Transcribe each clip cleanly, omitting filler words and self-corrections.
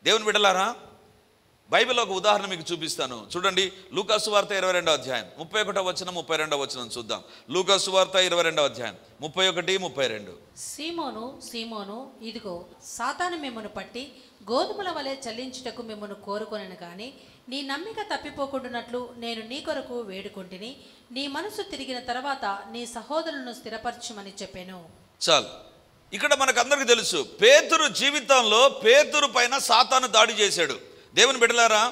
దేవుని బిడ్డలారా, బైబిల్లో ఒక ఉదాహరణ మీకు చూపిస్తాను. చూడండి, లూకాసు వార్త 22వ అధ్యాయం 31వ వచనం 32వ వచనం చూద్దాం. లూకాసు వార్త 22వ అధ్యాయం 31, 32. సీమోను, సీమోను, ఇదిగో సాతాను మిమ్మను పట్టి గోధుమల వలె చల్లించుటకు మిమ్మను కోరుకొనను గాని నీ నమ్మిక తప్పిపోకుండానట్లు నేను నీ కొరకు వేడుకొంటిని. నీ మనసు తిరిగిన తర్వాత నీ సహోదరులను స్థిరపరచుమని చెప్పాను. చాలు. ఇక్కడ మనకందరికీ తెలుసు, పేతురు జీవితంలో పేతురు పైన సాతాను దాడి చేశాడు. దేవుని బిడ్డలారా,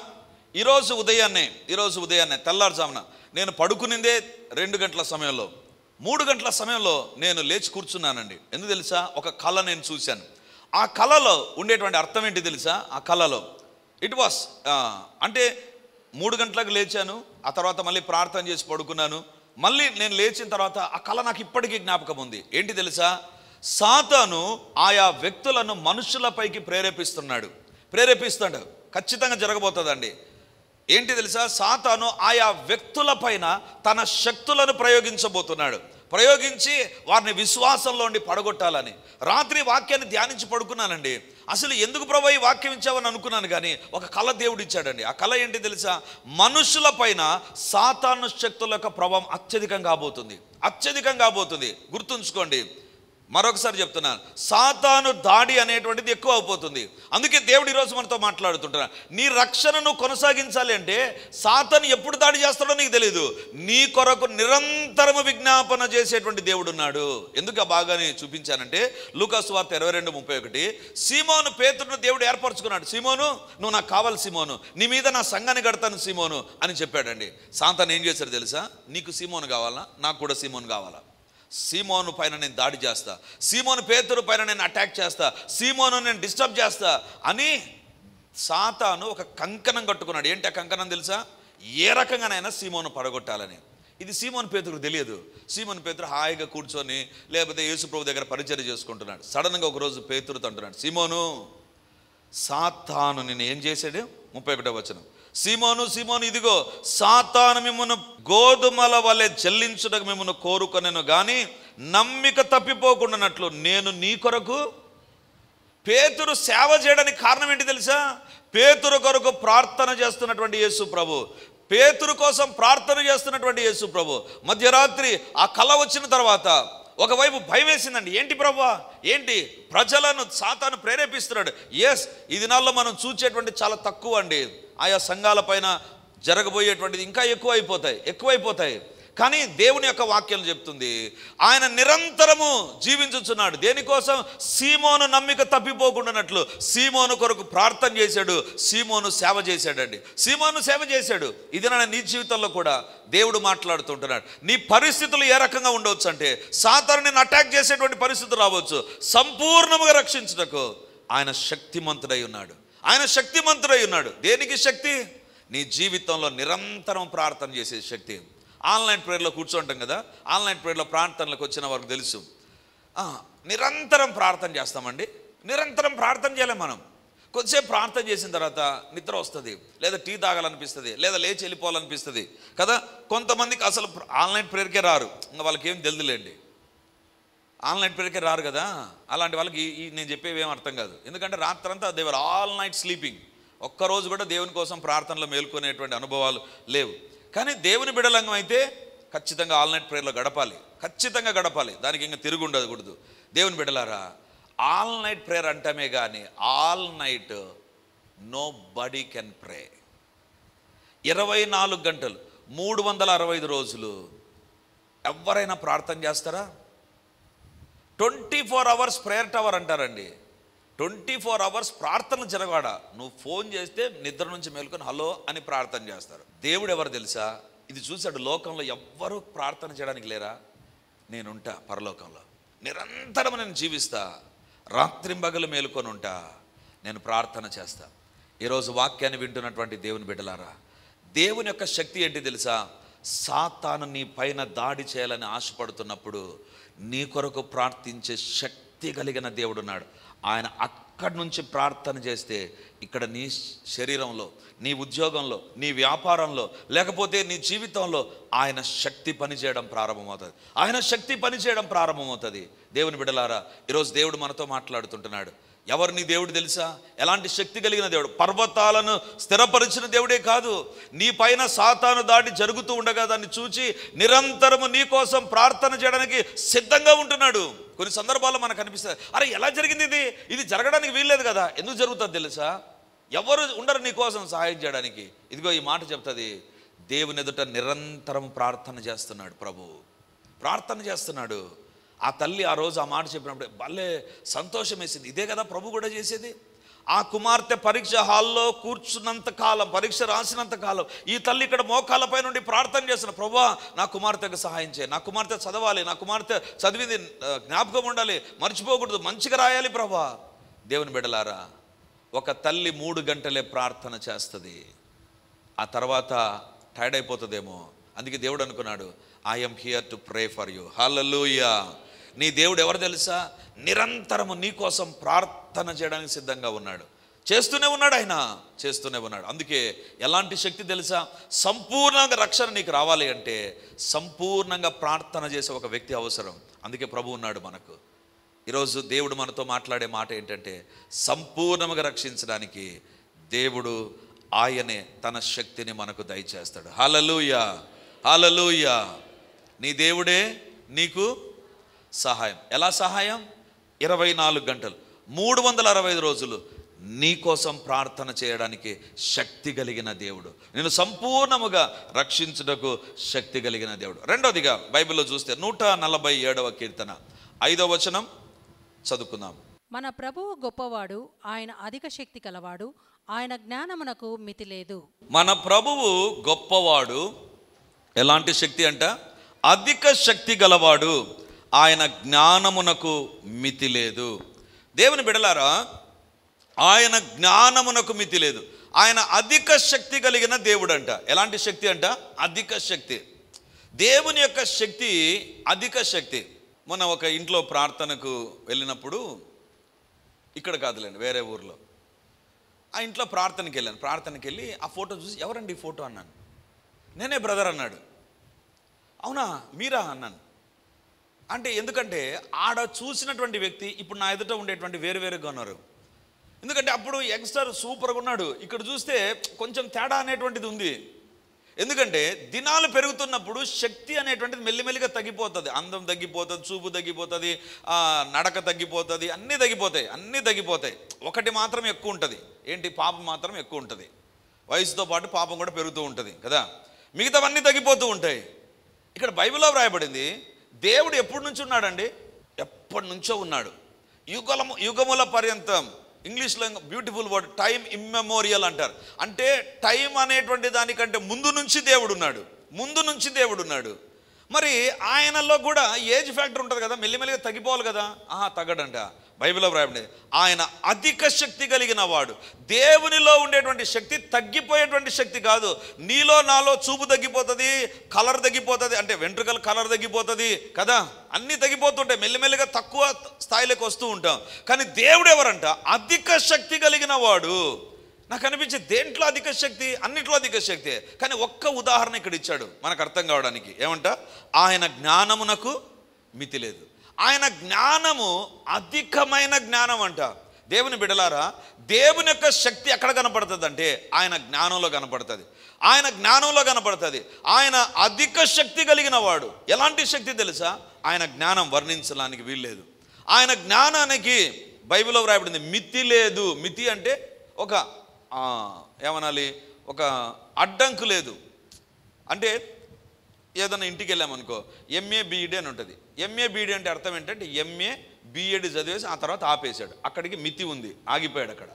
ఈరోజు ఉదయాన్నే తెల్లారుజామున నేను పడుకునిందే 2 గంటల సమయంలో, 3 గంటల సమయంలో నేను లేచి కూర్చున్నానండి. ఎందుకు తెలుసా? ఒక కళ నేను చూశాను. ఆ కళలో ఉండేటువంటి అర్థం ఏంటి తెలుసా? ఆ కళలో ఇట్ వాస్ అంటే 3 గంటలకు లేచాను, ఆ తర్వాత మళ్ళీ ప్రార్థన చేసి పడుకున్నాను. మళ్ళీ నేను లేచిన తర్వాత ఆ కళ నాకు ఇప్పటికీ జ్ఞాపకం ఉంది. ఏంటి తెలుసా? సాతాను ఆయా వ్యక్తులను మనుషులపైకి ప్రేరేపిస్తాడు. ఖచ్చితంగా జరగబోతుందండి. ఏంటి తెలుసా? సాతాను ఆయా వ్యక్తుల పైన తన శక్తులను ప్రయోగించి వారిని విశ్వాసంలో ఉండి పడగొట్టాలని. రాత్రి వాక్యాన్ని ధ్యానించి పడుకున్నానండి. అసలు ఎందుకు ప్రభు ఈ వాక్యం ఇచ్చావని అనుకున్నాను, కానీ ఒక కళ దేవుడు ఇచ్చాడండి. ఆ కళ ఏంటి తెలుసా? మనుషుల పైన సాతాను శక్తుల యొక్క ప్రభావం అత్యధికంగా కాబోతుంది. గుర్తుంచుకోండి, మరొకసారి చెప్తున్నాను, సాతాను దాడి అనేటువంటిది ఎక్కువ అయిపోతుంది. అందుకే దేవుడు ఈరోజు మనతో మాట్లాడుతుంటున్నాడు. నీ రక్షణను కొనసాగించాలి అంటే సాతాను ఎప్పుడు దాడి చేస్తాడో నీకు తెలియదు. నీ కొరకు నిరంతరము విజ్ఞాపన చేసేటువంటి దేవుడు ఉన్నాడు. ఎందుకు ఆ భాగాన్ని చూపించానంటే లూకాసు వార్త 22:31, సీమోను పేతురును దేవుడు ఏర్పరచుకున్నాడు. సీమోను, నువ్వు నాకు కావాలి సీమోను, నీ మీద నా సంఘాన్ని కడతాను సీమోను అని చెప్పాడండి. సాతాను ఏం చేశాడు తెలుసా? నీకు సీమోను కావాలా, నాకు కూడా సీమోను కావాలా, సీమోను పైన నేను దాడి చేస్తా, సీమోను పేతురు పైన నేను అటాక్ చేస్తా, సీమోను నేను డిస్టర్బ్ చేస్తా అని సాతాను ఒక కంకణం కట్టుకున్నాడు. ఏంటి ఆ కంకణం తెలుసా? ఏ రకంగానైనా సీమోను పడగొట్టాలని. ఇది సీమోను పేతురుకు తెలియదు. సీమోను పేతురు హాయిగా కూర్చొని లేకపోతే యేసుప్రభు దగ్గర పరిచర్య చేసుకుంటున్నాడు. సడన్గా ఒకరోజు పేతురుతో అంటున్నాడు, సీమోను, సాతాను నిన్ను ఏం చేశాడు? 31వ వచనం, సీమోను, సీమోను, ఇదిగో సాతాను మిమ్మను గోధుమల వలె చెల్లించుటకు మిమ్మను కోరుకొనెను గాని నమ్మిక తప్పిపోకుండానట్లు నేను నీ కొరకు. పేతురు సేవ చేయడానికి కారణం ఏంటి తెలుసా? పేతురు కొరకు ప్రార్థన చేస్తున్నటువంటి యేసు ప్రభు, పేతురు కోసం ప్రార్థన చేస్తున్నటువంటి యేసు ప్రభు. మధ్యరాత్రి ఆ కళ వచ్చిన తర్వాత ఒకవైపు భయం వేసిందండి. ఏంటి ప్రభువా, ఏంటి ప్రజలను సాతాను ప్రేరేపిస్తున్నాడు? ఎస్, ఈ దినాల్లో మనం చూసేటువంటి చాలా తక్కువ అండి. ఆయా సంఘాల పైన జరగబోయేటువంటిది ఇంకా ఎక్కువైపోతాయి. కానీ దేవుని యొక్క వాక్యం చెప్తుంది, ఆయన నిరంతరము జీవించుచున్నాడు. దేనికోసం? సీమోను నమ్మిక తప్పిపోకుండానట్లు సీమోను కొరకు ప్రార్థన చేశాడు, సీమోను సేవ చేశాడు. ఇది నీ జీవితంలో కూడా దేవుడు మాట్లాడుతుంటున్నాడు. నీ పరిస్థితులు ఏ రకంగా ఉండవచ్చు అంటే సాతాను నిన్ను అటాక్ చేసేటువంటి పరిస్థితులు రావచ్చు. సంపూర్ణముగా రక్షించుటకు ఆయన శక్తిమంతుడై ఉన్నాడు. దేనికి శక్తి? నీ జీవితంలో నిరంతరం ప్రార్థన చేసే శక్తి. ఆన్లైన్ ప్రేయర్లో కూర్చుంటాం కదా, ఆన్లైన్ ప్రేయర్లో ప్రార్థనలకు వచ్చిన వారికి తెలుసు, నిరంతరం ప్రార్థన చేస్తామండి. నిరంతరం ప్రార్థన చేయాలి మనం. కొద్దిసేపు ప్రార్థన చేసిన తర్వాత నిద్ర వస్తుంది, లేదా టీ తాగాలనిపిస్తుంది, లేదా లేచి వెళ్ళిపోవాలనిపిస్తుంది కదా. కొంతమందికి అసలు ఆన్లైన్ ప్రేయర్కే రారు, ఇంకా వాళ్ళకి ఏం తెలుదులేండి, ఆన్లైన్ ప్రేయర్కే రారు కదా. అలాంటి వాళ్ళకి నేను చెప్పేవి ఏం అర్థం కాదు. ఎందుకంటే రాత్రంతా దేవర్ ఆల్ నైట్ స్లీపింగ్. ఒక్కరోజు కూడా దేవుని కోసం ప్రార్థనలో మేల్కొనేటువంటి అనుభవాలు లేవు. కానీ దేవుని బిడలంగం అయితే ఖచ్చితంగా ఆల్ నైట్ ప్రేయర్లో గడపాలి. దానికి ఇంకా తిరుగు ఉండకూడదు. దేవుని బిడలారా, ఆల్ నైట్ ప్రేయర్ అంటమే కానీ all night nobody can pray. 24 గంటలు 365 రోజులు ఎవరైనా ప్రార్థన చేస్తారా? 24 hours ప్రేయర్ టవర్ అంటారండి. 24 hours ప్రార్థన జరగాడ. నువ్వు ఫోన్ చేస్తే నిద్ర నుంచి మేలుకొని హలో అని ప్రార్థన చేస్తారు. దేవుడు ఎవరు తెలుసా? ఇది చూశాడు, లోకంలో ఎవ్వరూ ప్రార్థన చేయడానికి లేరా? నేనుంటా పరలోకంలో, నిరంతరం నేను జీవిస్తా, రాత్రింబగలు మేలుకొని ఉంటా, నేను ప్రార్థన చేస్తా. ఈరోజు వాక్యాన్ని వింటున్నటువంటి దేవుని బిడ్డలారా, దేవుని యొక్క శక్తి ఏంటి తెలుసా? సాతాను నీ పైన దాడి చేయాలని ఆశపడుతున్నప్పుడు నీ కొరకు ప్రార్థించే శక్తి కలిగిన దేవుడు ఉన్నాడు. ఆయన అక్కడి నుంచి ప్రార్థన చేస్తే ఇక్కడ నీ శరీరంలో, నీ ఉద్యోగంలో, నీ వ్యాపారంలో, లేకపోతే నీ జీవితంలో ఆయన శక్తి పనిచేయడం ప్రారంభమవుతుంది. దేవుని బిడ్డలారా, ఈరోజు దేవుడు మనతో మాట్లాడుతుంటున్నాడు. ఎవరు నీ దేవుడు తెలుసా? ఎలాంటి శక్తి కలిగిన దేవుడు? పర్వతాలను స్థిరపరిచిన దేవుడే కాదు, నీ పైన సాతాను దాడి జరుగుతూ ఉండగా దాన్ని చూచి నిరంతరము నీ కోసం ప్రార్థన చేయడానికి సిద్ధంగా ఉంటున్నాడు. కొన్ని సందర్భాల్లో మనకు అనిపిస్తుంది, అరే ఎలా జరిగింది ఇది జరగడానికి వీల్లేదు కదా. ఎందుకు జరుగుతుంది తెలుసా? ఎవరు ఉండరు నీ కోసం సహాయం చేయడానికి. ఇదిగో ఈ మాట చెప్తుంది, దేవుని ఎదుట నిరంతరం ప్రార్థన చేస్తున్నాడు ప్రభు, ప్రార్థన చేస్తున్నాడు. ఆ తల్లి ఆ రోజు ఆ మాట చెప్పినప్పుడు భలే సంతోషం వేసింది. ఇదే కదా ప్రభు కూడా చేసేది. ఆ కుమార్తె పరీక్ష హాల్లో కూర్చున్నంత కాలం, పరీక్ష రాసినంత కాలం ఈ తల్లి ఇక్కడ మోకాళ్ళపై నుండి ప్రార్థన చేస్తున్న, ప్రభువా నా కుమార్తెకు సహాయం చేయి, నా కుమార్తె చదవాలి, నా కుమార్తె చదివింది జ్ఞాపకం ఉండాలి, మర్చిపోకూడదు, మంచిగా రాయాలి ప్రభువా. దేవుని బిడ్డలారా, ఒక తల్లి 3 గంటలే ప్రార్థన చేస్తుంది, ఆ తర్వాత టైర్డ్ అయిపోతుందేమో. అందుకే దేవుడు అనుకున్నాడు, I'm here to pray for you. Hallelujah. నీ దేవుడు ఎవరు తెలుసా? నిరంతరము నీ కోసం ప్రార్థన చేయడానికి సిద్ధంగా ఉన్నాడు, చేస్తూనే ఉన్నాడు, ఆయన చేస్తూనే ఉన్నాడు. అందుకే ఎలాంటి శక్తి తెలుసా? సంపూర్ణంగా రక్షణ నీకు రావాలి అంటే సంపూర్ణంగా ప్రార్థన చేసే ఒక వ్యక్తి అవసరం. అందుకే ప్రభు ఉన్నాడు మనకు. ఈరోజు దేవుడు మనతో మాట్లాడే మాట ఏంటంటే, సంపూర్ణంగా రక్షించడానికి దేవుడు ఆయనే తన శక్తిని మనకు దయచేస్తాడు. హల్లెలూయా, హల్లెలూయా. నీ దేవుడే నీకు సహాయం. ఎలా సహాయం? 24 గంటలు 365 రోజులు నీ కోసం ప్రార్థన చేయడానికి శక్తి కలిగిన దేవుడు, నేను సంపూర్ణముగా రక్షించుటకు శక్తి కలిగిన దేవుడు. రెండవదిగా బైబిల్లో చూస్తే 147వ కీర్తన 5వ వచనం చదువుకుందాం. మన ప్రభువు గొప్పవాడు, ఆయన అధిక శక్తి కలవాడు, ఆయన జ్ఞానమునకు మితి లేదు. మన ప్రభువు గొప్పవాడు, ఎలాంటి శక్తి అంట? అధిక శక్తి గలవాడు, ఆయన జ్ఞానమునకు మితి లేదు. దేవుని బిడలారా, ఆయన జ్ఞానమునకు మితి లేదు. ఆయన అధిక శక్తి కలిగిన దేవుడు అంట. ఎలాంటి శక్తి అంట? అధిక శక్తి. దేవుని యొక్క శక్తి అధిక శక్తి. మొన్న ఒక ఇంట్లో ప్రార్థనకు వెళ్ళినప్పుడు, ఇక్కడ కాదులేండి వేరే ఊర్లో, ఆ ఇంట్లో ప్రార్థనకి వెళ్ళాను. ప్రార్థనకి వెళ్ళి ఆ ఫోటో చూసి, ఎవరండి ఈ ఫోటో అన్నాను. నేనే బ్రదర్ అన్నాడు. అవునా మీరా అన్నాను. అంటే ఎందుకంటే ఆడ చూసినటువంటి వ్యక్తి ఇప్పుడు నా ఎదుట ఉండేటువంటి వేరుగా ఉన్నారు. ఎందుకంటే అప్పుడు యంగ్స్టర్ సూపర్గా ఉన్నాడు, ఇక్కడ చూస్తే కొంచెం తేడా అనేటువంటిది ఉంది. ఎందుకంటే దినాలు పెరుగుతున్నప్పుడు శక్తి అనేటువంటిది మెల్లిమెల్లిగా తగ్గిపోతుంది. అందం తగ్గిపోతుంది, చూపు తగ్గిపోతుంది, నడక తగ్గిపోతుంది, అన్నీ తగ్గిపోతాయి. ఒకటి మాత్రం ఎక్కువ ఉంటుంది, ఏంటి? పాపం మాత్రం ఎక్కువ ఉంటుంది. వయసుతో పాటు పాపం కూడా పెరుగుతూ ఉంటుంది కదా, మిగతావన్నీ తగ్గిపోతూ ఉంటాయి. ఇక్కడ బైబిల్లో వ్రాయబడింది, దేవుడు ఎప్పటి నుంచి ఉన్నాడండి? ఎప్పటి నుంచో ఉన్నాడు, యుగముల పర్యంతం. ఇంగ్లీష్లో బ్యూటిఫుల్ వర్డ్ టైం ఇమ్మెమోరియల్ అంటారు. అంటే టైం అనేటువంటి దానికంటే ముందు నుంచి దేవుడు ఉన్నాడు. మరి ఆయనలో కూడా ఏజ్ ఫ్యాక్టర్ ఉంటుంది కదా, మెల్లిమెల్లిగా తగ్గిపోవాలి కదా. తగ్గడంట. బైబిల్లో వ్రాయబడింది, ఆయన అధిక శక్తి కలిగిన వాడు. దేవునిలో ఉండేటువంటి శక్తి తగ్గిపోయేటువంటి శక్తి కాదు. నీలో నాలో చూపు తగ్గిపోతుంది, కలర్ తగ్గిపోతుంది, అంటే వెంట్రుకల కలర్ తగ్గిపోతుంది కదా, అన్నీ తగ్గిపోతుంటాయి, మెల్లిమెల్లిగా తక్కువ స్థాయిలోకి వస్తూ ఉంటాం. కానీ దేవుడు ఎవరంట? అధిక శక్తి కలిగిన వాడు. నాకు అనిపించే దేంట్లో అధిక శక్తి? అన్నిట్లో అధిక శక్తి. కానీ ఒక్క ఉదాహరణ ఇక్కడ ఇచ్చాడు మనకు అర్థం కావడానికి. ఏమంట? ఆయన జ్ఞానమునకు మితి లేదు. ఆయన జ్ఞానము అధికమైన జ్ఞానం అంట. దేవుని బిడలారా, దేవుని యొక్క శక్తి ఎక్కడ కనపడుతుంది అంటే ఆయన జ్ఞానంలో కనపడుతుంది. ఆయన అధిక శక్తి కలిగిన వాడు. ఎలాంటి శక్తి తెలుసా? ఆయన జ్ఞానం వర్ణించడానికి వీల్లేదు. ఆయన జ్ఞానానికి బైబిల్లో వ్రాయబడింది మితి లేదు. మితి అంటే ఒక ఏమనాలి, ఒక అడ్డంకు లేదు. అంటే ఏదైనా ఇంటికి వెళ్ళామనుకో, ఎంఏ బీఈడి అని ఉంటుంది. ఎంఏ బీఈడి అంటే అర్థం ఏంటంటే ఎంఏ బీఎడ్ చదివేసి ఆ తర్వాత ఆపేశాడు, అక్కడికి మితి ఉంది, ఆగిపోయాడు అక్కడ.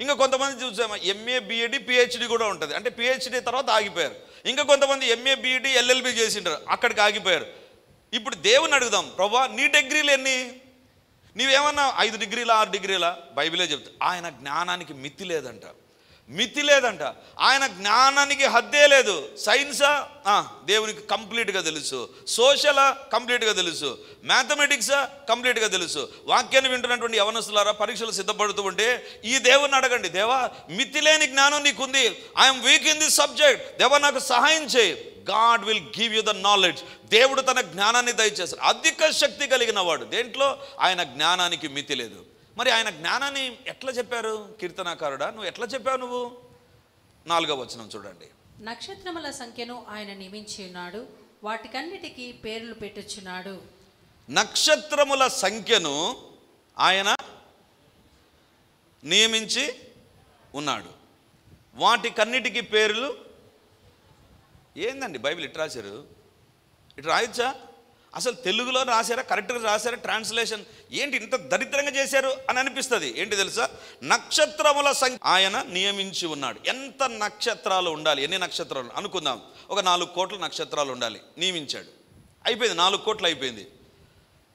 ఇంకా కొంతమంది చూసాము ఎంఏ బీఎడ్ పిహెచ్డి కూడా ఉంటుంది, అంటే పిహెచ్డి తర్వాత ఆగిపోయారు. ఇంకా కొంతమంది ఎంఏ బీఈడి ఎల్ఎల్బి చేసింటారు, అక్కడికి ఆగిపోయారు. ఇప్పుడు దేవుని అడుగుదాం, ప్రభువా నీ డిగ్రీలు ఎన్ని? నీవేమన్నా 5 డిగ్రీలా 6 డిగ్రీలా? బైబిలే చెప్తా ఆయన జ్ఞానానికి మితి లేదంట. ఆయన జ్ఞానానికి హద్దే లేదు. సైన్సా? దేవునికి కంప్లీట్గా తెలుసు. సోషలా? కంప్లీట్గా తెలుసు. మ్యాథమెటిక్సా? కంప్లీట్గా తెలుసు. వాక్యాన్ని వింటున్నటువంటి యవనస్తులారా, పరీక్షలు సిద్ధపడుతూ ఉంటే ఈ దేవుని అడగండి, దేవా మితి లేని జ్ఞానం నీకుంది, I'm weak in this subject, దేవా నాకు సహాయం చేయి. God will give you the knowledge. దేవుడు తన జ్ఞానాన్ని దయచేస్తాడు. అధిక శక్తి కలిగిన వాడు. దేంట్లో? ఆయన జ్ఞానానికి మితి లేదు. మరి ఆయన జ్ఞానాన్ని ఎట్లా చెప్పారు? కీర్తనాకారుడా, నువ్వు ఎట్లా చెప్పావు? నువ్వు 4వ వచనం చూడండి. నక్షత్రముల సంఖ్యను ఆయన నియమించి ఉన్నాడు, వాటికన్నిటికీ పేర్లు పెట్టుచున్నాడు. నక్షత్రముల సంఖ్యను ఆయన నియమించి ఉన్నాడు, వాటికన్నిటికీ పేర్లు. ఏందండి బైబిల్ ఇటు రాశారు? ఇటు రాయొచ్చా? అసలు తెలుగులో రాశారా? కరెక్ట్గా రాశారా? ట్రాన్స్లేషన్ ఏంటి ఇంత దరిద్రంగా చేశారు అని అనిపిస్తుంది. ఏంటి తెలుసా? నక్షత్రముల సంఖ్య ఆయన నియమించి ఉన్నాడు. ఎంత నక్షత్రాలు ఉండాలి? ఎన్ని నక్షత్రాలు అనుకుందాం? ఒక 4 కోట్ల నక్షత్రాలు ఉండాలి. నియమించాడు. అయిపోయింది, 4 కోట్లు అయిపోయింది.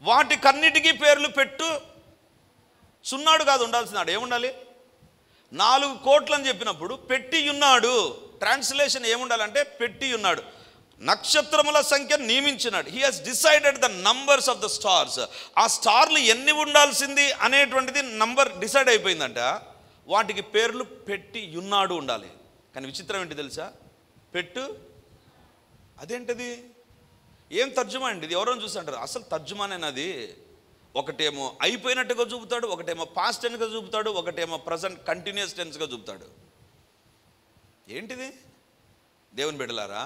వాటికన్నిటికీ పేర్లు పెట్టు సున్నాడు కాదు ఉండాల్సినాడు. ఏముండాలి? 4 కోట్లు అని చెప్పినప్పుడు పెట్టి ఉన్నాడు. ట్రాన్స్లేషన్ ఏముండాలంటే పెట్టి ఉన్నాడు. నక్షత్రముల సంఖ్య నియమించినాడు. He has decided the numbers of the stars. ఆ స్టార్లు ఎన్ని ఉండాల్సింది అనేటువంటిది నంబర్ డిసైడ్ అయిపోయిందంట. వాటికి పేర్లు పెట్టి ఉన్నాడు ఉండాలి. కానీ విచిత్రం ఏంటి తెలుసా? పెట్టు అదేంటిది? ఏం తర్జుమా అండి ఇది? ఎవరైనా చూసి అంటారు అసలు తర్జుమానేనది. ఒకటేమో అయిపోయినట్టుగా చూపుతాడు, ఒకటేమో పాస్ట్ టెన్స్గా చూపుతాడు, ఒకటేమో ప్రజెంట్ కంటిన్యూస్ టెన్స్గా చూపుతాడు. ఏంటిది? దేవుని బిడ్డలారా,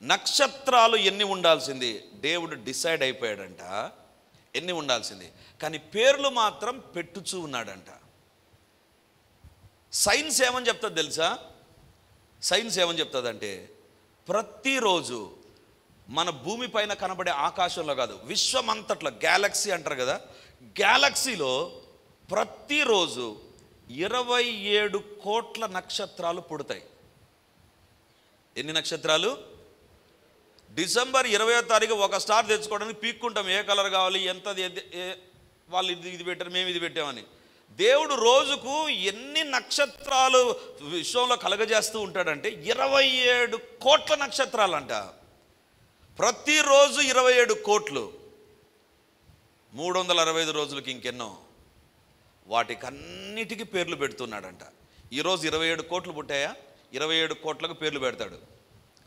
నక్షత్రాలు ఎన్ని ఉండాల్సింది దేవుడు డిసైడ్ అయిపోయాడంట, ఎన్ని ఉండాల్సింది. కానీ పేర్లు మాత్రం పెట్టుచూ ఉన్నాడంట. సైన్స్ ఏమని చెప్తుంది తెలుసా? సైన్స్ ఏమని చెప్తుందంటే ప్రతిరోజు మన భూమి పైన కనబడే ఆకాశంలో కాదు, విశ్వమంతట్లో గ్యాలక్సీ అంటారు కదా, గ్యాలక్సీలో ప్రతిరోజు 27 కోట్ల నక్షత్రాలు పుడతాయి. ఎన్ని నక్షత్రాలు? డిసెంబర్ 20వ తారీఖు ఒక స్టార్ తెచ్చుకోవడానికి పీక్కుంటాం, ఏ కలర్ కావాలి, ఎంత, వాళ్ళు ఇది పెట్టారు, మేము ఇది పెట్టామని. దేవుడు రోజుకు ఎన్ని నక్షత్రాలు విశ్వంలో కలగజేస్తూ ఉంటాడంటే 27 కోట్ల నక్షత్రాలు అంట. ప్రతిరోజు 27 కోట్లు, 365 రోజులకి ఇంకెన్నో. వాటికన్నిటికీ పేర్లు పెడుతున్నాడంట. ఈరోజు 27 కోట్లు పుట్టాయా? 27 కోట్లకు పేర్లు పెడతాడు.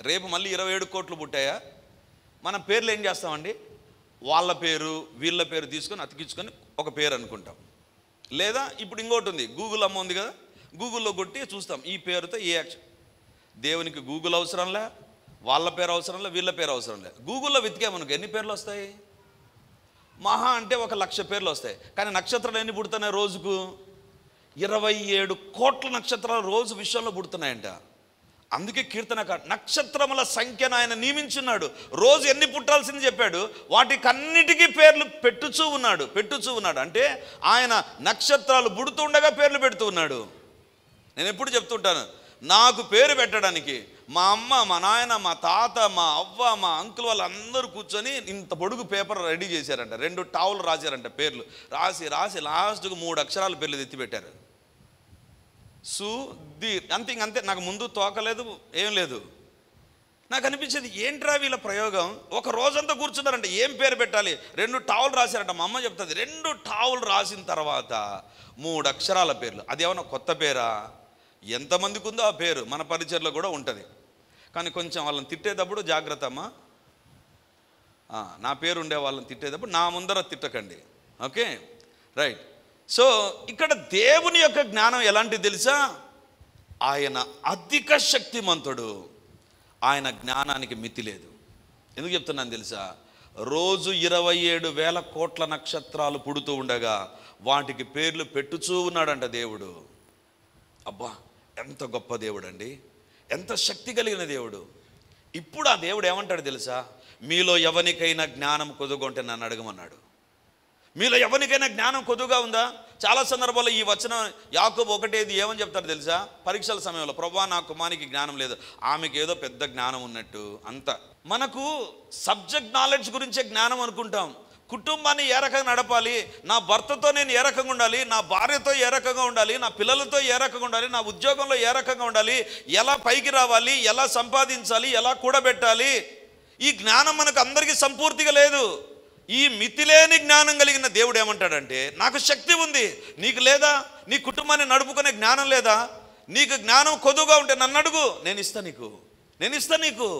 రేపు మళ్ళీ 27 కోట్లు పుట్టాయా? మనం పేర్లు ఏం చేస్తామండి? వాళ్ళ పేరు వీళ్ళ పేరు తీసుకొని అతికించుకొని ఒక పేరు అనుకుంటాం. లేదా ఇప్పుడు ఇంకోటి ఉంది, గూగుల్ అమ్మ ఉంది కదా, గూగుల్లో కొట్టి చూస్తాం ఈ పేరుతో ఏ యాక్షన్. దేవునికి గూగుల్ అవసరంలే, వాళ్ళ పేరు అవసరంలే, వీళ్ళ పేరు అవసరంలే. గూగుల్లో వెతికామనుకో ఎన్ని పేర్లు వస్తాయి? మహా అంటే 1,00,000 పేర్లు వస్తాయి. కానీ నక్షత్రాలు ఎన్ని పుడుతున్నాయి రోజుకు? 27 కోట్ల నక్షత్రాలు రోజు విశ్వంలో పుడుతున్నాయంట. అందుకే కీర్తనకారుడు నక్షత్రముల సంఖ్యను ఆయన నియమించున్నాడు. రోజు ఎన్ని పుట్టాల్సింది చెప్పాడు, వాటికన్నిటికీ పేర్లు పెట్టుచూ ఉన్నాడు. అంటే ఆయన నక్షత్రాలు పుడుతుండగా పేర్లు పెడుతూ ఉన్నాడు. నేను ఎప్పుడు చెప్తుంటాను, నాకు పేరు పెట్టడానికి మా అమ్మ, మా నాయన, మా తాత, మా అవ్వ, మా అంకుల్ వాళ్ళందరూ కూర్చొని ఇంత పొడుగు పేపర్ రెడీ చేశారంట. 2 టావులు రాశారంట. పేర్లు రాసి లాస్ట్కు 3 అక్షరాల పేర్లు ఎత్తిపెట్టారు. సుధీర్ అంతే. ఇంకంతే. నాకు ముందు తోకలేదు, ఏం లేదు. నాకు అనిపించేది ఏంట్రా వీళ్ళ ప్రయోగం. ఒక రోజంతా కూర్చున్నారంటే ఏం పేరు పెట్టాలి, 2 టావులు రాశారంట. మా అమ్మ చెప్తుంది 2 టావులు రాసిన తర్వాత 3 అక్షరాల పేర్లు. అది ఏమన్నా కొత్త పేరా? ఎంతమందికి ఉందో ఆ పేరు మన పరిచయలో కూడా ఉంటుంది. కానీ కొంచెం వాళ్ళని తిట్టేటప్పుడు జాగ్రత్త అమ్మా. నా పేరు ఉండే వాళ్ళని తిట్టేటప్పుడు నా ముందర తిట్టకండి. Okay, right. సో ఇక్కడ దేవుని యొక్క జ్ఞానం ఎలాంటిది తెలుసా? ఆయన అధిక శక్తిమంతుడు. ఆయన జ్ఞానానికి మితి లేదు. ఎందుకు చెప్తున్నాను తెలుసా? రోజు 27,000 కోట్ల నక్షత్రాలు పుడుతూ ఉండగా వాటికి పేర్లు పెట్టుచూ ఉన్నాడంట దేవుడు. అబ్బా, ఎంత గొప్ప దేవుడు అండి, ఎంత శక్తి కలిగిన దేవుడు. ఇప్పుడు ఆ దేవుడు ఏమంటాడు తెలుసా? మీలో ఎవరికైనా జ్ఞానం కొదుగుంటే నన్ను అడగమన్నాడు. మీలో ఎవరికైనా జ్ఞానం కొద్దుగా ఉందా? చాలా సందర్భాల్లో ఈ వచనం యాకోబు 1:5 ఏమని చెప్తారు తెలుసా? పరీక్షల సమయంలో ప్రభువా నా కుమారికి జ్ఞానం లేదు, ఆమెకి ఏదో పెద్ద జ్ఞానం ఉన్నట్టు. అంత మనకు సబ్జెక్ట్ నాలెడ్జ్ గురించే జ్ఞానం అనుకుంటాం. కుటుంబాన్ని ఏ రకంగా నడపాలి, నా భర్తతో నేను ఏ రకంగా ఉండాలి, నా భార్యతో ఏ రకంగా ఉండాలి, నా పిల్లలతో ఏ రకంగా ఉండాలి, నా ఉద్యోగంలో ఏ రకంగా ఉండాలి, ఎలా పైకి రావాలి, ఎలా సంపాదించాలి, ఎలా కూడబెట్టాలి, ఈ జ్ఞానం మనకు అందరికీ సంపూర్తిగా లేదు. ఈ మితిలేని జ్ఞానం కలిగిన దేవుడు ఏమంటాడంటే, నాకు శక్తి ఉంది, నీకు లేదా? నీ కుటుంబాన్ని నడుపుకునే జ్ఞానం లేదా? నీకు జ్ఞానం కొద్దుగా ఉంటే నన్ను అడుగు, నేను ఇస్తా నీకు.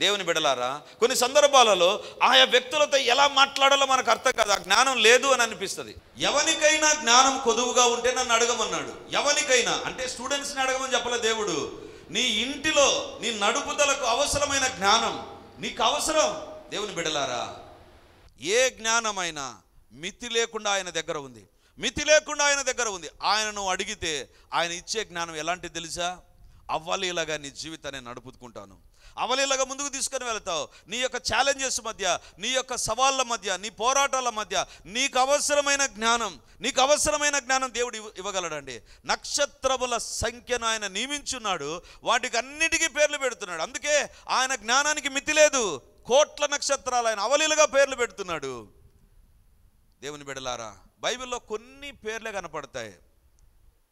దేవుని బిడ్డలారా, కొన్ని సందర్భాలలో ఆయా వ్యక్తులతో ఎలా మాట్లాడాలో మనకు అర్థం కాదు, ఆ జ్ఞానం లేదు అని అనిపిస్తుంది. ఎవరికైనా జ్ఞానం కొదువుగా ఉంటే నన్ను అడగమన్నాడు. ఎవరికైనా అంటే స్టూడెంట్స్ని అడగమని చెప్పలే దేవుడు. నీ ఇంటిలో నీ నడుపుదలకు అవసరమైన జ్ఞానం నీకు అవసరం. దేవుని బిడ్డలారా, ఏ జ్ఞానమైనా మితి లేకుండా ఆయన దగ్గర ఉంది. మితి లేకుండా ఆయన దగ్గర ఉంది. ఆయనను అడిగితే ఆయన ఇచ్చే జ్ఞానం ఎలాంటిది తెలుసా? అవలీలగా నీ జీవితాన్ని నడుపుకుంటాను, అవలీలగా ముందుకు తీసుకొని వెళ్తావు. నీ యొక్క ఛాలెంజెస్ మధ్య, నీ యొక్క సవాళ్ళ మధ్య, నీ పోరాటాల మధ్య నీకు అవసరమైన జ్ఞానం దేవుడు ఇవ్వగలడండి. నక్షత్రముల సంఖ్యను ఆయన నియమించున్నాడు, వాటికి అన్నిటికీ పేర్లు పెడుతున్నాడు. అందుకే ఆయన జ్ఞానానికి మితి లేదు. కోట్ల నక్షత్రాలు ఆయన అవలీలగా పేర్లు పెడుతున్నాడు. దేవుని బిడ్డలారా, బైబిల్లో కొన్ని పేర్లే కనపడతాయి.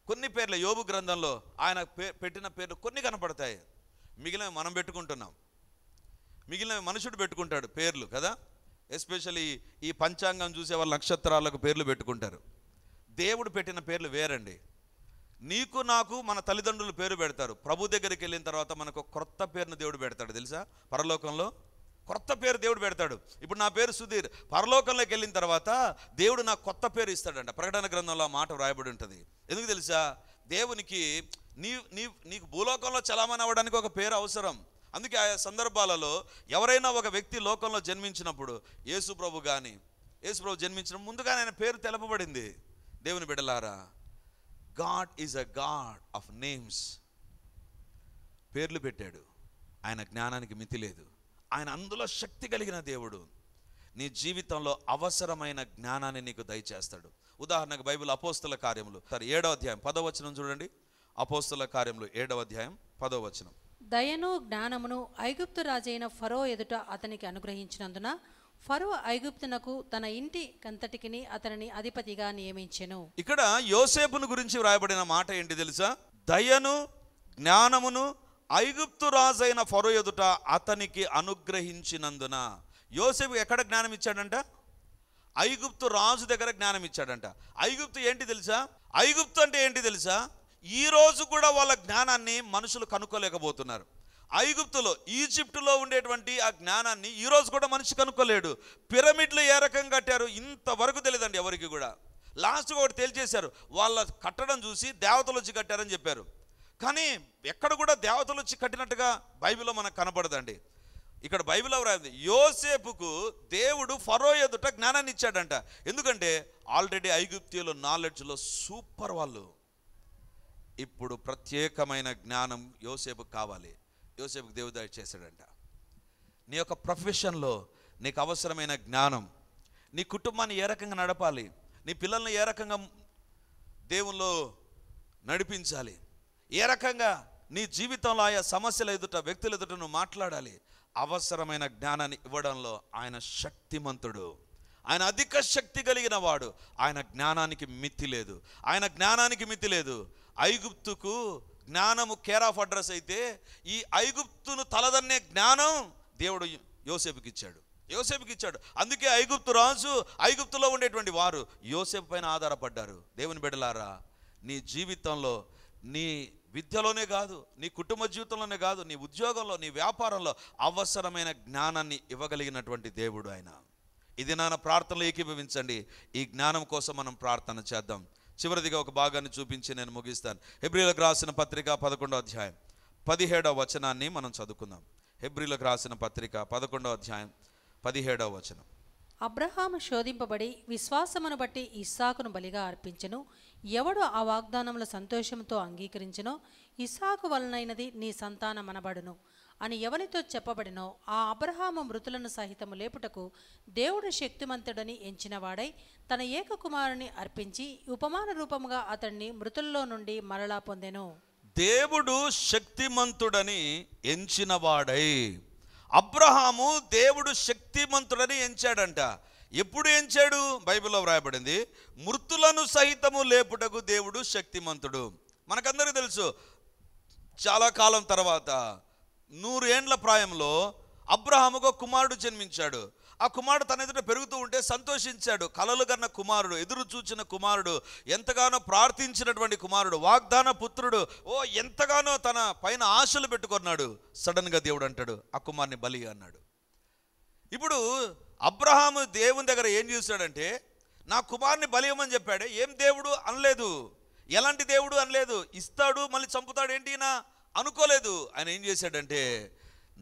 కొన్ని పేర్లే యోబు గ్రంథంలో ఆయన పెట్టిన పేర్లు కొన్ని కనపడతాయి. మిగిలినవి మనం పెట్టుకుంటున్నాం, మిగిలినవి మనుషుడు పెట్టుకుంటాడు పేర్లు కదా. ఎస్పెషల్లీ ఈ పంచాంగం చూసే వాళ్ళ నక్షత్రాలకు పేర్లు పెట్టుకుంటారు. దేవుడు పెట్టిన పేర్లు వేరండి. నీకు నాకు మన తల్లిదండ్రులు పేరు పెడతారు. ప్రభు దగ్గరికి వెళ్ళిన తర్వాత మనకు క్రొత్త పేరును దేవుడు పెడతాడు తెలుసా. పరలోకంలో కొత్త పేరు దేవుడు పెడతాడు. ఇప్పుడు నా పేరు సుధీర్, పరలోకంలోకి వెళ్ళిన తర్వాత దేవుడు నాకు కొత్త పేరు ఇస్తాడంట. ప్రకటన గ్రంథంలో ఆ మాట వ్రాయబడి ఉంటుంది. ఎందుకు తెలుసా? దేవునికి నీకు భూలోకంలో చలామణి అవ్వడానికి ఒక పేరు అవసరం. అందుకే ఆయా సందర్భాలలో ఎవరైనా ఒక వ్యక్తి లోకంలో జన్మించినప్పుడు, యేసు ప్రభు జన్మించిన ముందుగానే ఆయన పేరు తెలపబడింది. దేవుని బిడ్డలారా, God is a God of names. పేర్లు పెట్టాడు. ఆయన జ్ఞానానికి మితి లేదు. ఆయన అందులో శక్తి కలిగిన దేవుడు. నీ జీవితంలో అవసరమైన జ్ఞానాన్ని నీకు దయచేస్తాడు. ఉదాహరణకు బైబిల్ అపోస్తల కార్యములు 7వ అధ్యాయం 10వ వచనం చూడండి. అపోస్తల కార్యములు 7వ అధ్యాయం 10వ వచనం. దయను జ్ఞానమును ఐగుప్తు రాజైన ఫరో ఎదుట అతనికి అనుగ్రహించినందున ఫరో ఐగుప్తునకు తన ఇంటి కంతటికిని అతనిని అధిపతిగా నియమించెను. ఇక్కడ యోసేపును గురించి వ్రాయబడిన మాట ఏంటి తెలుసా? దయను జ్ఞానమును ఐగుప్తు రాజైన ఫరో ఎదుట అతనికి అనుగ్రహించినందున. యోసేపు ఎక్కడ జ్ఞానం ఇచ్చాడంట? ఐగుప్తు రాజు దగ్గర జ్ఞానం ఇచ్చాడంట. ఐగుప్తు ఏంటి తెలుసా? ఐగుప్తు అంటే ఏంటి తెలుసా? ఈ రోజు కూడా వాళ్ళ జ్ఞానాన్ని మనుషులు కనుక్కోలేకపోతున్నారు. ఐగుప్తులో, ఈజిప్టులో ఉండేటువంటి ఆ జ్ఞానాన్ని ఈ రోజు కూడా మనిషి కనుక్కోలేడు. పిరమిడ్లు ఏ రకంగా కట్టారు ఇంతవరకు తెలియదండి ఎవరికి కూడా. లాస్ట్గా ఒకటి తేల్చేశారు, వాళ్ళ కట్టడం చూసి దేవతలు వచ్చి కట్టారని చెప్పారు. కానీ ఎక్కడ కూడా దేవతలు వచ్చి కట్టినట్టుగా బైబిల్లో మనకు కనపడదండి. ఇక్కడ బైబిల్లో వ్రాయింది, యోసేపుకు దేవుడు ఫరో ఎదుట జ్ఞానాన్ని ఇచ్చాడంట. ఎందుకంటే ఆల్రెడీ ఐగుప్తీయుల నాలెడ్జ్లో సూపర్ వాళ్ళు. ఇప్పుడు ప్రత్యేకమైన జ్ఞానం యోసేపుకు కావాలి. యోసేపుకు దేవుడు దయచేశాడంట. నీ యొక్క ప్రొఫెషన్లో నీకు అవసరమైన జ్ఞానం, నీ కుటుంబాన్ని ఏ రకంగా నడపాలి, నీ పిల్లల్ని ఏ రకంగా దేవుల్లో నడిపించాలి, ఏ రకంగా నీ జీవితంలో ఆయా సమస్యల ఎదుట, వ్యక్తుల ఎదుట నువ్వు మాట్లాడాలి, అవసరమైన జ్ఞానాన్ని ఇవ్వడంలో ఆయన శక్తిమంతుడు. ఆయన అధిక శక్తి కలిగిన వాడు. ఆయన జ్ఞానానికి మితి లేదు. ఐగుప్తుకు జ్ఞానము కేర్ ఆఫ్ అడ్రస్ అయితే, ఈ ఐగుప్తును తలదన్నే జ్ఞానం దేవుడు యోసేపుకి ఇచ్చాడు. అందుకే ఐగుప్తు రాజు, ఐగుప్తులో ఉండేటువంటి వారు యోసేపు పైన ఆధారపడ్డారు. దేవుని బిడ్డలారా, నీ జీవితంలో, నీ విద్యలోనే కాదు, నీ కుటుంబ జీవితంలోనే కాదు, నీ ఉద్యోగంలో, నీ వ్యాపారంలో అవసరమైన జ్ఞానాన్ని ఇవ్వగలిగినటువంటి దేవుడు ఆయన. ఇది నా ప్రార్థనలో ఏకీభవించండి. ఈ జ్ఞానం కోసం మనం ప్రార్థన చేద్దాం. చివరిదిగా ఒక భాగాన్ని చూపించి నేను ముగిస్తాను. హెబ్రీలకు రాసిన పత్రిక 11వ అధ్యాయం 17వ వచనాన్ని మనం చదువుకుందాం. హెబ్రీలకు రాసిన పత్రిక 11వ అధ్యాయం 17వ వచనం. అబ్రహాము శోధింపబడి విశ్వాసమును బట్టి ఇస్సాకును బలిగా అర్పించెను. ఎవడు ఆ వాగ్దానముల సంతోషంతో అంగీకరించెనో ఇస్సాకు వలనైనది నీ సంతానమనబడును అని ఎవరితో చెప్పబడినో ఆ అబ్రహాము మృతులను సహితము లేపుటకు దేవుడు శక్తిమంతుడని ఎంచినవాడై తన ఏకకుమారుని అర్పించి ఉపమాన రూపముగా అతన్ని మృతుల్లో నుండి మరలా పొందెను. దేవుడు శక్తిమంతుడని ఎంచినవాడై. అబ్రహాము దేవుడు శక్తిమంతుడని ఎంచాడంట. ఎప్పుడు ఎంచాడు? బైబిల్లో వ్రాయబడింది, మృతులను సహితము లేపుటకు దేవుడు శక్తిమంతుడు. మనకందరికీ తెలుసు, చాలా కాలం తర్వాత 100 ఏండ్ల ప్రాయంలో అబ్రహాముకు కుమారుడు జన్మించాడు. ఆ కుమారుడు తన ఎదుట పెరుగుతూ ఉంటే సంతోషించాడు. కలలు కన్న కుమారుడు, ఎదురు చూచిన కుమారుడు, ఎంతగానో ప్రార్థించినటువంటి కుమారుడు, వాగ్దాన పుత్రుడు, ఎంతగానో తన పైన ఆశలు పెట్టుకున్నాడు. సడన్గా దేవుడు అంటాడు, ఆ కుమారుని బలి అన్నాడు. ఇప్పుడు అబ్రహాము దేవుని దగ్గర ఏం చూశాడంటే, నా కుమారుని బలి ఇవ్వమని చెప్పాడే, ఏం దేవుడు అనలేదు, ఎలాంటి దేవుడు అనలేదు, ఇస్తాడు మళ్ళీ చంపుతాడు ఏంటి నా అనుకోలేదు. ఆయన ఏం చేశాడంటే,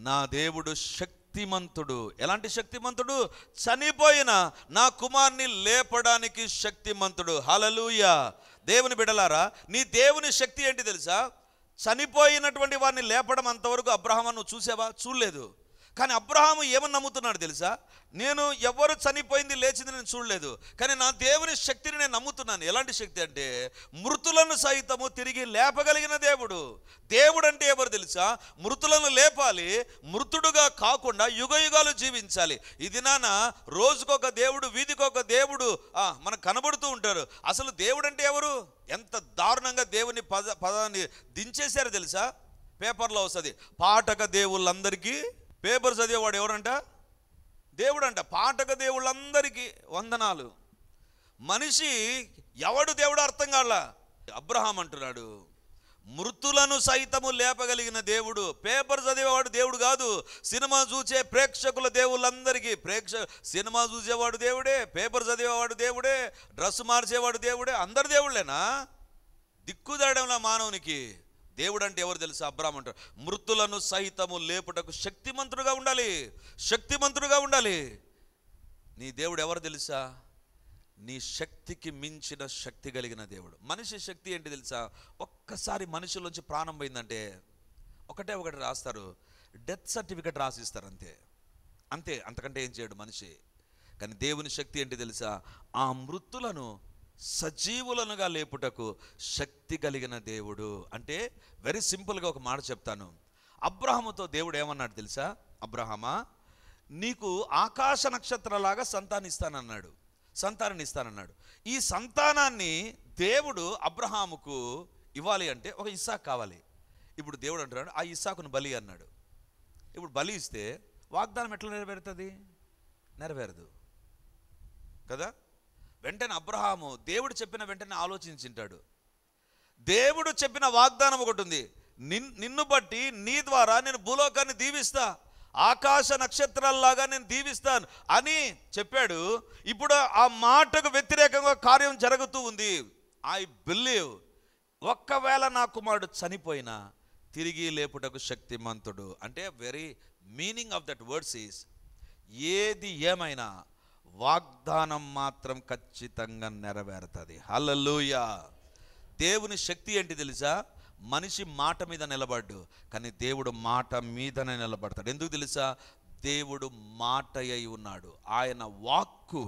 నా దేవుడు శక్తిమంతుడు. ఎలాంటి శక్తిమంతుడు? చనిపోయిన నా కుమారుని లేపడానికి శక్తిమంతుడు. హల్లెలూయా. దేవుని బిడ్డలారా, నీ దేవుని శక్తి ఏంటి తెలుసా? చనిపోయినటువంటి వారిని లేపడం. అంతవరకు అబ్రహాము నువ్వు చూసావా? చూడలేదు. కానీ అబ్రహాము ఏమని నమ్ముతున్నాడు తెలుసా? నేను ఎవరు చనిపోయింది లేచింది నేను చూడలేదు, కానీ నా దేవుని శక్తిని నేను నమ్ముతున్నాను. ఎలాంటి శక్తి అంటే, మృతులను సైతము తిరిగి లేపగలిగిన దేవుడు. దేవుడు అంటే ఎవరు తెలుసా? మృతులను లేపాలి, మృతుడుగా కాకుండా యుగయుగాలు జీవించాలి. ఇది నాన్న రోజుకొక దేవుడు, వీధికొక దేవుడు మనకు కనబడుతూ ఉంటారు. అసలు దేవుడు అంటే ఎవరు? ఎంత దారుణంగా దేవుని పదాన్ని దించేశారు తెలుసా? పేపర్లో వస్తుంది, పాఠక దేవుళ్ళందరికీ. పేపర్ చదివేవాడు ఎవరంట? దేవుడు అంట. పాఠక దేవుళ్ళందరికీ వందనాలు. మనిషి ఎవడు దేవుడు అర్థం కాలా. అబ్రహాం అంటున్నాడు, మృతులను సైతము లేపగలిగిన దేవుడు. పేపర్ చదివేవాడు దేవుడు కాదు, సినిమా చూసే ప్రేక్షకుల దేవుళ్ళందరికీ. సినిమా చూసేవాడు దేవుడే, పేపర్ చదివేవాడు దేవుడే, డ్రెస్ మార్చేవాడు దేవుడే, అందరు దేవుళ్ళేనా? దిక్కుదాడంలా మానవునికి. దేవుడు అంటే ఎవరు తెలుసా? అబ్రహాం అంటారు, మృతులను సహితము లేపుటకు శక్తిమంతుడుగా ఉండాలి, శక్తిమంతుడుగా ఉండాలి. నీ దేవుడు ఎవరు తెలుసా? నీ శక్తికి మించిన శక్తి కలిగిన దేవుడు. మనిషి శక్తి ఏంటి తెలుసా? ఒక్కసారి మనిషిలోంచి ప్రాణం పోయిందంటే ఒకటి రాస్తారు, డెత్ సర్టిఫికెట్ రాసిస్తారు, అంతే అంతే, అంతకంటే ఏం చేయడు మనిషి. కానీ దేవుని శక్తి ఏంటి తెలుసా? ఆ మృతులను సజీవులనుగా లేపుటకు శక్తి కలిగిన దేవుడు. అంటే వెరీ సింపుల్గా ఒక మాట చెప్తాను. అబ్రహాముతో దేవుడు ఏమన్నాడు తెలుసా? అబ్రహామా, నీకు ఆకాశ నక్షత్రాలాగా సంతానం ఇస్తానన్నాడు. ఈ సంతానాన్ని దేవుడు అబ్రహాముకు ఇవ్వాలి అంటే ఒక ఇస్సాకు కావాలి. ఇప్పుడు దేవుడు అంటున్నాడు, ఆ ఇస్సాకును బలి అన్నాడు. ఇప్పుడు బలి ఇస్తే వాగ్దానం ఎట్లా నెరవేరుతుంది? నెరవేరదు కదా. వెంటనే అబ్రహాము దేవుడు చెప్పిన వెంటనే ఆలోచించింటాడు. దేవుడు చెప్పిన వాగ్దానం ఒకటి ఉంది, నిన్ను బట్టి నీ ద్వారా నేను భూలోకాన్ని దీవిస్తా, ఆకాశ నక్షత్రాల్లాగా నేను దీవిస్తాను అని చెప్పాడు. ఇప్పుడు ఆ మాటకు వ్యతిరేకంగా కార్యం జరుగుతూ ఉంది. ఐ బిలీవ్, ఒక్కవేళ నా కుమారుడు చనిపోయినా తిరిగి లేపుటకు శక్తిమంతుడు. అంటే very meaning of that words is, ఏది ఏమైనా వాగ్దానం మాత్రం ఖచ్చితంగా నెరవేరుతుంది. హల్లెలూయా. దేవుని శక్తి ఏంటి తెలుసా? మనిషి మాట మీద నిలబడ్డు, కానీ దేవుడు మాట మీదనే నిలబడతాడు. ఎందుకు తెలుసా? దేవుడు మాట అయి ఉన్నాడు. ఆయన వాక్కు,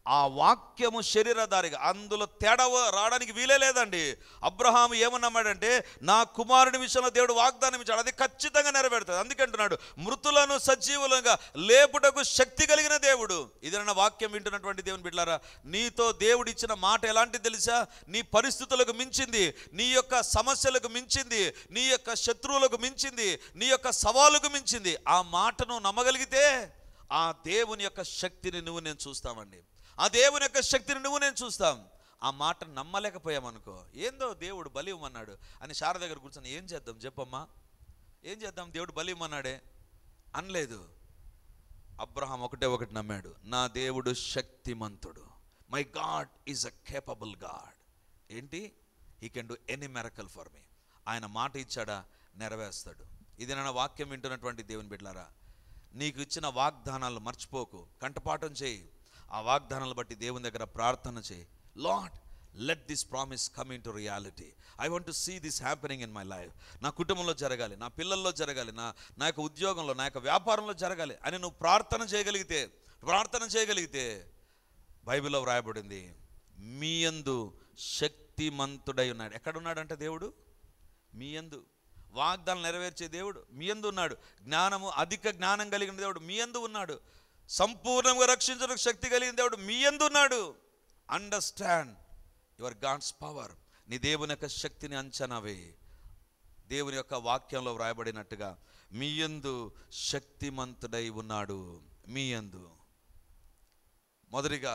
ఆ వాక్యము శరీరధారిగా, అందులో తేడా రావడానికి వీలే లేదండి. అబ్రహాము ఏమన్నాడంటే, నా కుమారుని విషయంలో దేవుడు వాగ్దానం ఇచ్చాడు, అది ఖచ్చితంగా నెరవేరుతుంది. అందుకంటున్నాడు, మృతులను సజీవులుగా లేపుటకు శక్తి కలిగిన దేవుడు. ఇదైనా వాక్యం వింటున్నటువంటి దేవుని బిడ్డలారా, నీతో దేవుడు ఇచ్చిన మాట ఎలాంటిది తెలుసా? నీ పరిస్థితులకు మించింది, నీ యొక్క సమస్యలకు మించింది, నీ యొక్క శత్రువులకు మించింది, నీ యొక్క సవాలుకు మించింది. ఆ మాటను నమ్మగలిగితే ఆ దేవుని యొక్క శక్తిని నేను చూస్తామండి. ఆ దేవుని యొక్క శక్తిని నేను చూస్తాం. ఆ మాట నమ్మలేకపోయామనుకో, ఏందో దేవుడు బలి ఇవ్వమన్నాడు అని శారద దగ్గర కూర్చొని ఏం చేద్దాం చెప్పమ్మా, ఏం చేద్దాం, దేవుడు బలి ఇవ్వమన్నాడే అనలేదు. అబ్రహాం ఒకటి నమ్మాడు, నా దేవుడు శక్తిమంతుడు. My God is a capable God. ఏంటి? He can do any miracle for me. ఆయన మాట ఇచ్చాడా, నెరవేరుస్తాడు. ఇది నా వాక్యం వింటున్నటువంటి దేవుని బిడ్డలారా, నీకు ఇచ్చిన వాగ్దానాలు మర్చిపోకు, కంఠపాఠం చేయి. ఆ వాగ్దానాలు బట్టి దేవుని దగ్గర ప్రార్థన చేయి. Lord, let this promise come into reality. I want to see this happening in my life. నా కుటుంబంలో జరగాలి, నా పిల్లల్లో జరగాలి, నా యొక్క ఉద్యోగంలో, నా యొక్క వ్యాపారంలో జరగాలి అని నువ్వు ప్రార్థన చేయగలిగితే బైబిల్లో వ్రాయబడింది, మీ యందు శక్తిమంతుడై ఉన్నాడు. ఎక్కడున్నాడంటే దేవుడు మీ యందు. వాగ్దానం నెరవేర్చే దేవుడు మీ యందు ఉన్నాడు. అధిక జ్ఞానం కలిగిన దేవుడు మీ యందు ఉన్నాడు. సంపూర్ణంగా రక్షించడానికి శక్తి కలిగిన దేవుడు మీ యందు ఉన్నాడు. Understand your god's power. నీ దేవుని యొక్క శక్తిని అంచనా వేయి. దేవుని యొక్క వాక్యంలో వ్రాయబడినట్టుగా మీ యందు శక్తిమంతుడై ఉన్నాడు. మీ యందు మొదటిగా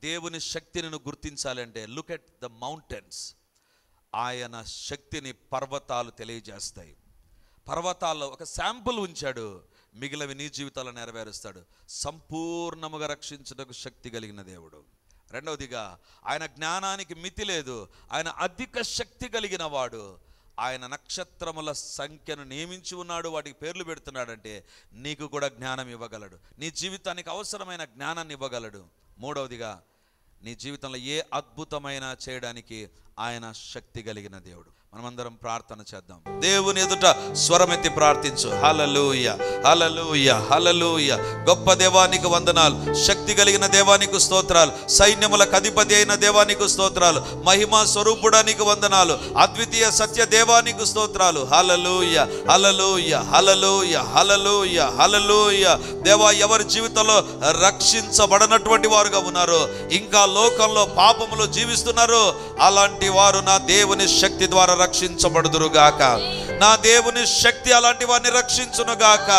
దేవుని శక్తిని నువ్వు గుర్తించాలి అంటే లుక్ ఎట్ ద మౌంటైన్స్. ఆయన శక్తిని పర్వతాలు తెలియజేస్తాయి. పర్వతాల్లో ఒక శాంపుల్ ఉంచాడు, మిగిలినవి నీ జీవితాల్లో నెరవేరుస్తాడు. సంపూర్ణముగా రక్షించుటకు శక్తి కలిగిన దేవుడు. రెండవదిగా ఆయన జ్ఞానానికి మితి లేదు, ఆయన అధిక శక్తి కలిగిన వాడు. ఆయన నక్షత్రముల సంఖ్యను నియమించి ఉన్నాడు, వాటికి పేర్లు పెడుతున్నాడంటే నీకు కూడా జ్ఞానం ఇవ్వగలడు, నీ జీవితానికి అవసరమైన జ్ఞానాన్ని ఇవ్వగలడు. మూడవదిగా నీ జీవితంలో ఏ అద్భుతమైన చేయడానికి ఆయన శక్తి కలిగిన దేవుడు. మనమందరం ప్రార్థన చేద్దాం. దేవుని ఎదుట స్వరమెత్తి ప్రార్థించు. హల్లెలూయా, హల్లెలూయా, హల్లెలూయా. గొప్ప దేవానికి వందనాలు, శక్తి కలిగిన దేవానికి స్తోత్రాలు, సైన్యములకు అధిపతి అయిన దేవానికి స్తోత్రాలు, మహిమా స్వరూపుడానికి వందనాలు, అద్వితీయ సత్య దేవానికి స్తోత్రాలు. హల్లెలూయా, హల్లెలూయా, హల్లెలూయా, హల్లెలూయా, హల్లెలూయా. దేవా, ఎవరి జీవితంలో రక్షించబడనటువంటి వారుగా ఉన్నారో, ఇంకా లోకంలో పాపములో జీవిస్తున్నారు, అలాంటి వారు నా దేవుని శక్తి ద్వారా రక్షించబడుదురుగాక. నా దేవుని శక్తి అలాంటి వారిని రక్షించునుగాక.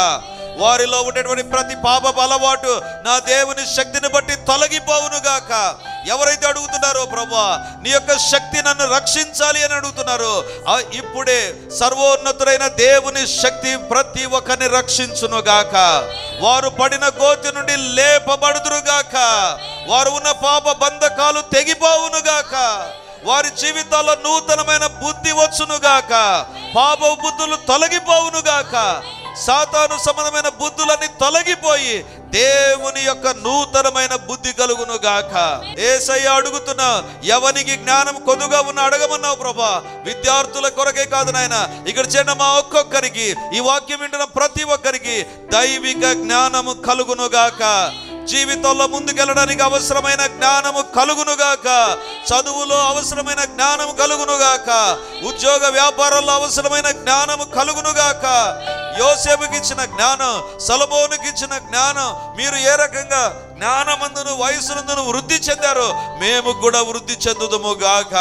వారిలో ఉండేటువంటి ప్రతి పాపపు అలవాటు నా దేవుని శక్తిని బట్టి తొలగిపోవునుగాక. ఎవరైతే అడుగుతున్నారో ప్రభువా నీ యొక్క శక్తి నన్ను రక్షించాలి అని అడుగుతున్నారో, ఇప్పుడే సర్వోన్నతుడైన దేవుని శక్తి ప్రతి ఒక్కరిని రక్షించునుగాక. వారు పడిన గోతి నుండి లేపబడుదురుగాక. వారు ఉన్న పాప బంధకాలు తెగిపోవునుగాక. వారి జీవితాల్లో నూతనమైన బుద్ధి వచ్చునుగాక. పాప బుద్ధులు తొలగిపోవునుగాక. సాతాను సంబంధమైన బుద్ధులన్నీ తొలగిపోయి దేవుని యొక్క నూతనమైన బుద్ధి కలుగునుగాక. యేసయ్య అడుగుతున్నా, ఎవనికి జ్ఞానం కొద్దుగా ఉన్న అడగమన్నావు ప్రభా. విద్యార్థుల కొరకే కాదు నాయన, ఇక్కడ చేరిన మా ఒక్కొక్కరికి, ఈ వాక్యం వింటున్న ప్రతి ఒక్కరికి దైవిక జ్ఞానము కలుగునుగాక. జీవితంలో ముందుకెళ్ళడానికి అవసరమైన జ్ఞానము కలుగునుగాక. చదువులో అవసరమైన జ్ఞానము కలుగునుగాక. ఉద్యోగ వ్యాపారాల్లో అవసరమైన జ్ఞానము కలుగునుగాక. యోసేపుకి ఇచ్చిన జ్ఞానం, సొలొమోనుకి ఇచ్చిన జ్ఞానం, మీరు ఏ రకంగా జ్ఞానమందును వయసునందును వృద్ధి చెందారో మేము కూడా వృద్ధి చెందుదుముగాక.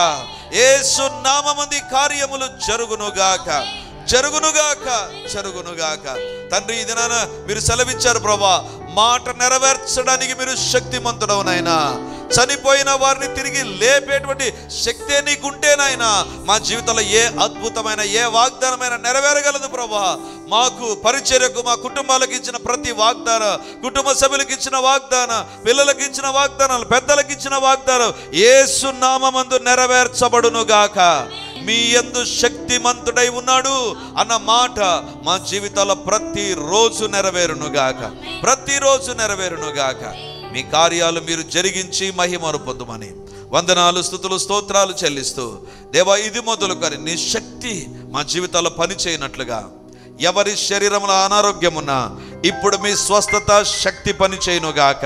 యేసు నామమందు కార్యములు జరుగునుగాక, జరుగునుగాక, జరుగునుగాక. తండ్రి, ఈ దినాన మీరు సెలవిచ్చారు ప్రభా, మాట నెరవేర్చడానికి మీరు శక్తిమంతుడవు నాయనా. చనిపోయిన వారిని తిరిగి లేపేటువంటి శక్తే నీకుంటేనాయనా మా జీవితంలో ఏ అద్భుతమైన ఏ వాగ్దానమైన నెరవేరగలదు ప్రభా. మాకు పరిచర్యకు మా కుటుంబాలకు ఇచ్చిన ప్రతి వాగ్దానం, కుటుంబ సభ్యులకు ఇచ్చిన వాగ్దానం, పిల్లలకు ఇచ్చిన వాగ్దానాలు, పెద్దలకు ఇచ్చిన వాగ్దానం యేసు నామమందు నెరవేర్చబడునుగాక. మీ యందు శక్తిమంతుడై ఉన్నాడు అన్న మాట మా జీవితాల్లో ప్రతిరోజు నెరవేరునుగాక, ప్రతిరోజు నెరవేరునుగాక. మీ కార్యాలు మీరు జరిగించి మహిమను పొందుమని వందనాలు, స్తుతులు, స్తోత్రాలు చెల్లిస్తూ దేవా, ఇది మొదలుకొని నీ శక్తి మా జీవితాల్లో పనిచేయనట్లుగా, ఎవరి శరీరంలో అనారోగ్యం ఉన్నా ఇప్పుడు మీ స్వస్థత శక్తి పని చేయనుగాక.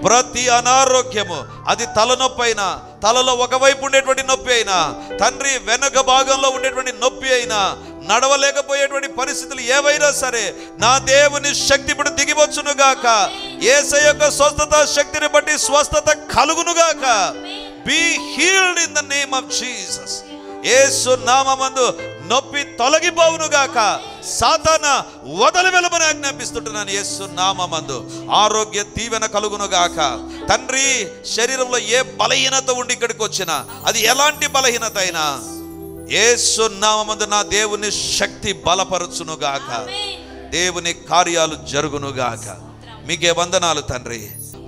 ప్రతి అనారోగ్యము, అది తలనొప్పి అయినా, తలలో ఒకవైపు ఉండేటువంటి నొప్పి అయినా, తండ్రి వెనక భాగంలో ఉండేటువంటి నొప్పి అయినా, నడవలేకపోయేటువంటి పరిస్థితులు ఏవైనా సరే నా దేవుని శక్తి ఇప్పుడు దిగివచ్చునుగాక. యేసయ్య యొక్క స్వస్థత శక్తిని బట్టి స్వస్థత కలుగునుగాక. Be healed in the name of Jesus. Yesu నామమందు నొప్పి తొలగిపోవునుగాక. సాతానా వదలి వెళ్ళమని ఆజ్ఞాపిస్తుంటున్నాను. యేసు నామమందు ఆరోగ్య దీవెన కలుగునుగాక. తండ్రి, శరీరంలో ఏ బలహీనత ఉండి ఇక్కడికి వచ్చినా, అది ఎలాంటి బలహీనత అయినా యేసు నామమందు నా దేవుని శక్తి బలపరచునుగాక. దేవుని కార్యాలు జరుగునుగాక. మీకే వందనాలు తండ్రి.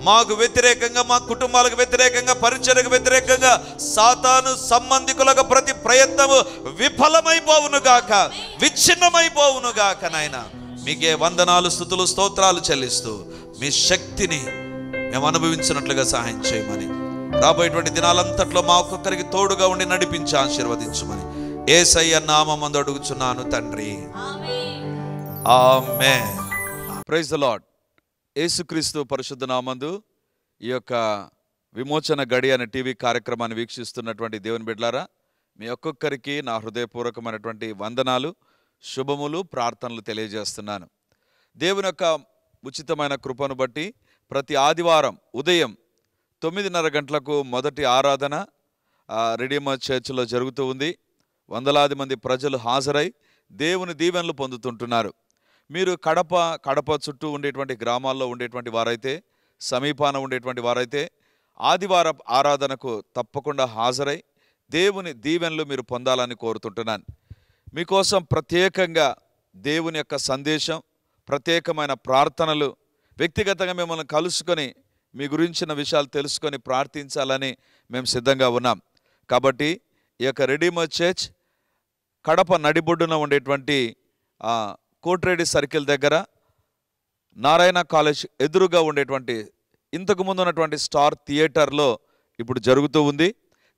మాకు వ్యతిరేకంగా, మా కుటుంబాలకు వ్యతిరేకంగా, పరిచర్యకు వ్యతిరేకంగా సాతాను సంబంధికులకు ప్రతి ప్రయత్నము విఫలమైపోవునుగాక, విచ్ఛిన్నమైపోవునుగాక. నాయన మీకే వందనాలు, స్తుతులు, స్తోత్రాలు చెల్లిస్తూ మీ శక్తిని మేము అనుభవించినట్లుగా సహాయం చేయమని, రాబోయేటువంటి దినాలంతట్లో మా ఒక్కొక్కరికి తోడుగా ఉండి నడిపించి ఆశీర్వదించమని యేసయ్య నామమందు అడుగుచున్నాను తండ్రి. Amen. Praise the Lord. Yesukreesthu పరిశుద్ధ నామందు ఈ యొక్క విమోచన గడి అనే టీవీ కార్యక్రమాన్ని వీక్షిస్తున్నటువంటి దేవుని బిడ్డలారా, మీ ఒక్కొక్కరికి నా హృదయపూర్వకమైనటువంటి వందనాలు, శుభములు, ప్రార్థనలు తెలియజేస్తున్నాను. దేవుని యొక్క ఉచితమైన కృపను బట్టి ప్రతి ఆదివారం ఉదయం 9:30 గంటలకు మొదటి ఆరాధన రెడీమర్ చర్చిలో జరుగుతూ ఉంది. వందలాది మంది ప్రజలు హాజరై దేవుని దీవెనలు పొందుతుంటున్నారు. మీరు కడప చుట్టూ ఉండేటువంటి గ్రామాల్లో ఉండేటువంటి వారైతే సమీపాన ఉండేటువంటి వారైతే ఆదివార ఆరాధనకు తప్పకుండా హాజరై దేవుని దీవెనలు మీరు పొందాలని కోరుతుంటున్నాను. మీకోసం ప్రత్యేకంగా దేవుని యొక్క సందేశం, ప్రత్యేకమైన ప్రార్థనలు, వ్యక్తిగతంగా మిమ్మల్ని కలుసుకొని మీ గురించిన విషయాలు తెలుసుకొని ప్రార్థించాలని మేము సిద్ధంగా ఉన్నాం. కాబట్టి ఈ యొక్క రెడీమర్ చర్చ్ కడప నడిబొడ్డున ఉండేటువంటి కోటిరెడ్డి సర్కిల్ దగ్గర నారాయణ కాలేజ్ ఎదురుగా ఉండేటువంటి ఇంతకుముందు ఉన్నటువంటి స్టార్ థియేటర్లో ఇప్పుడు జరుగుతూ ఉంది.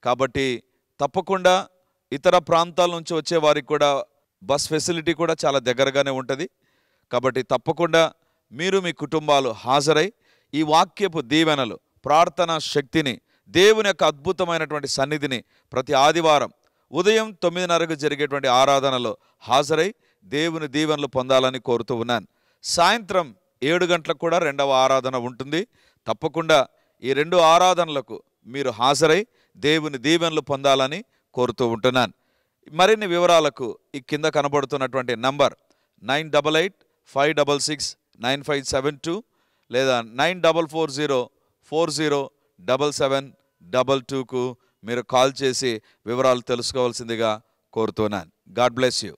కాబట్టి తప్పకుండా ఇతర ప్రాంతాల నుంచి వచ్చే వారికి కూడా బస్ ఫెసిలిటీ కూడా చాలా దగ్గరగానే ఉంటుంది. కాబట్టి తప్పకుండా మీరు మీ కుటుంబాలు హాజరై ఈ వాక్యపు దీవెనలు, ప్రార్థనా శక్తిని, దేవుని యొక్క అద్భుతమైనటువంటి సన్నిధిని ప్రతి ఆదివారం ఉదయం 9:30కు జరిగేటువంటి ఆరాధనలో హాజరై దేవుని దీవెనలు పొందాలని కోరుతూ ఉన్నాను. సాయంత్రం 7 గంటలకు కూడా 2వ ఆరాధన ఉంటుంది. తప్పకుండా ఈ 2 ఆరాధనలకు మీరు హాజరై దేవుని దీవెనలు పొందాలని కోరుతూ ఉంటున్నాను. మరిన్ని వివరాలకు ఈ కింద కనబడుతున్నటువంటి నంబర్ 9845669572 లేదా 9440407722కు మీరు కాల్ చేసి వివరాలు తెలుసుకోవాల్సిందిగా కోరుతున్నాను. God bless you.